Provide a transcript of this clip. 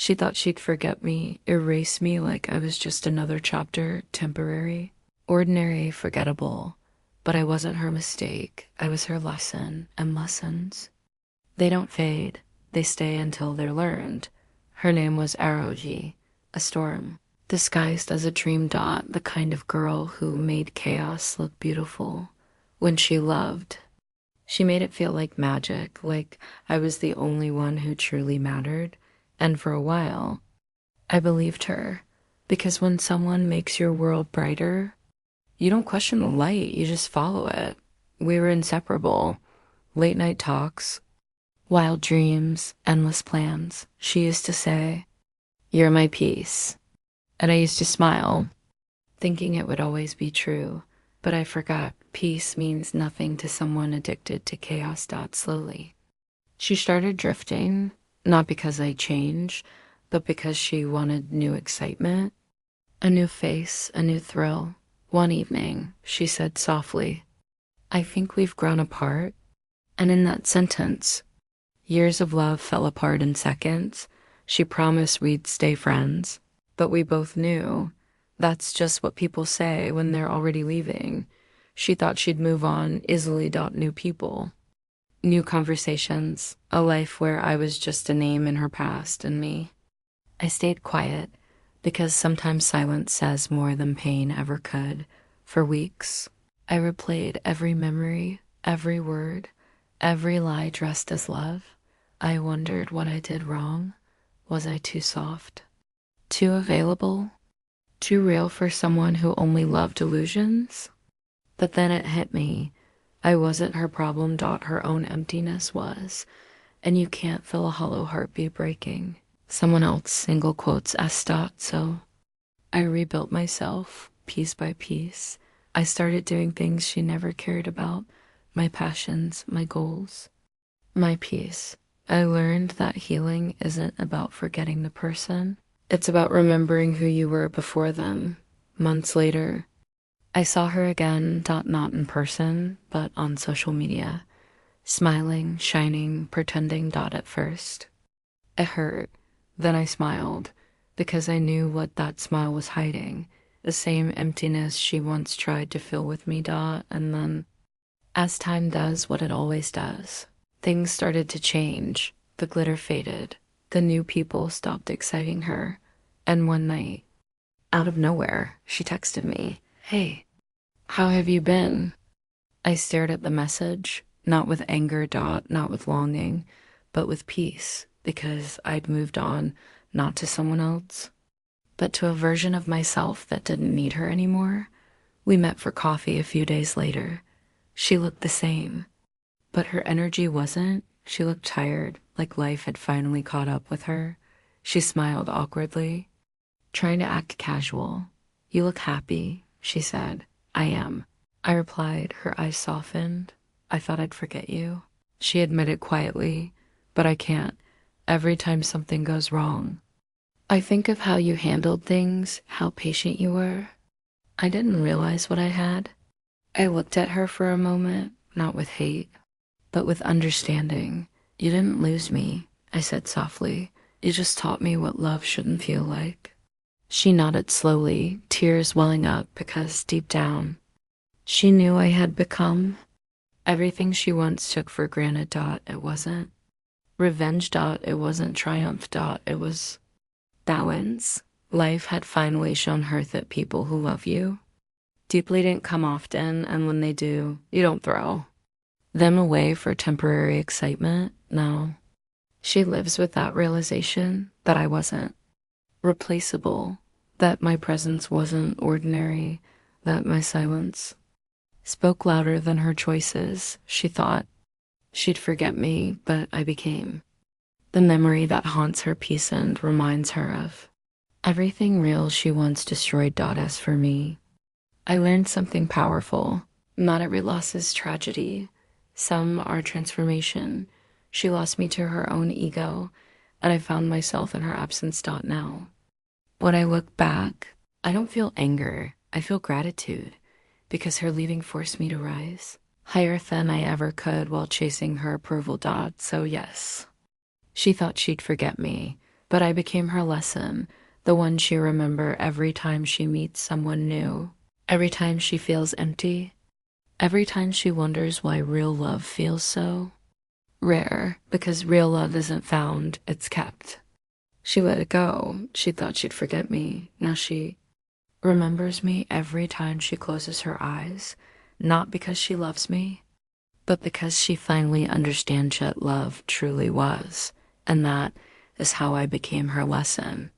She thought she'd forget me, erase me like I was just another chapter, temporary, ordinary, forgettable. But I wasn't her mistake. I was her lesson, and lessons, they don't fade. They stay until they're learned. Her name was Aarohi, a storm, disguised as a dream dot, the kind of girl who made chaos look beautiful. When she loved, she made it feel like magic, like I was the only one who truly mattered. And for a while, I believed her. Because when someone makes your world brighter, you don't question the light, you just follow it. We were inseparable. Late night talks, wild dreams, endless plans. She used to say, "You're my peace." And I used to smile, thinking it would always be true. But I forgot peace means nothing to someone addicted to chaos. Slowly, she started drifting, not because I changed, but because she wanted new excitement, a new face, a new thrill. One evening, she said softly, "I think we've grown apart." And in that sentence, years of love fell apart in seconds. She promised we'd stay friends, but we both knew that's just what people say when they're already leaving. She thought she'd move on easily. New people, new conversations, a life where I was just a name in her past and me. I stayed quiet because sometimes silence says more than pain ever could. For weeks, I replayed every memory, every word, every lie dressed as love. I wondered what I did wrong. Was I too soft? Too available? Too real for someone who only loved illusions? But then it hit me. I wasn't her problem. Her own emptiness was. And you can't feel a hollow heartbeat breaking. Someone else, single quotes, S. So I rebuilt myself piece by piece. I started doing things she never cared about. My passions, my goals, my peace. I learned that healing isn't about forgetting the person. It's about remembering who you were before them. Months later, I saw her again, not in person, but on social media. Smiling, shining, pretending. At first, it hurt. Then I smiled, because I knew what that smile was hiding. The same emptiness she once tried to fill with me. And then, as time does what it always does, things started to change. The glitter faded. The new people stopped exciting her. And one night, out of nowhere, she texted me, "Hey, how have you been?" I stared at the message, not with anger. Not with longing, but with peace, because I'd moved on, not to someone else, but to a version of myself that didn't need her anymore. We met for coffee a few days later. She looked the same, but her energy wasn't. She looked tired, like life had finally caught up with her. She smiled awkwardly, trying to act casual. "You look happy," she said. "I am." I replied, her eyes softened. "I thought I'd forget you." She admitted quietly, "But I can't. Every time something goes wrong, I think of how you handled things, how patient you were." I didn't realize what I had. I looked at her for a moment, not with hate, but with understanding. "You didn't lose me," I said softly. "You just taught me what love shouldn't feel like." She nodded slowly, tears welling up, because deep down, she knew I had become everything she once took for granted. It wasn't revenge. It wasn't triumph. It was balance. Life had finally shown her that people who love you deeply didn't come often, and when they do, you don't throw them away for temporary excitement. No. She lives with that realization that I wasn't replaceable, that my presence wasn't ordinary, that my silence spoke louder than her choices. She thought she'd forget me, but I became the memory that haunts her peace and reminds her of everything real she once destroyed. As for me, I learned something powerful. Not every loss is tragedy. Some are transformation. She lost me to her own ego, and I found myself in her absence. Now, when I look back, I don't feel anger. I feel gratitude, because her leaving forced me to rise higher than I ever could while chasing her approval. So yes, she thought she'd forget me, But I became her lesson, the one she remember every time she meets someone new, every time she feels empty, every time she wonders why real love feels so rare, because real love isn't found, it's kept. She let it go. She thought she'd forget me. Now she remembers me every time she closes her eyes, not because she loves me, but because she finally understands what love truly was. And that is how I became her lesson.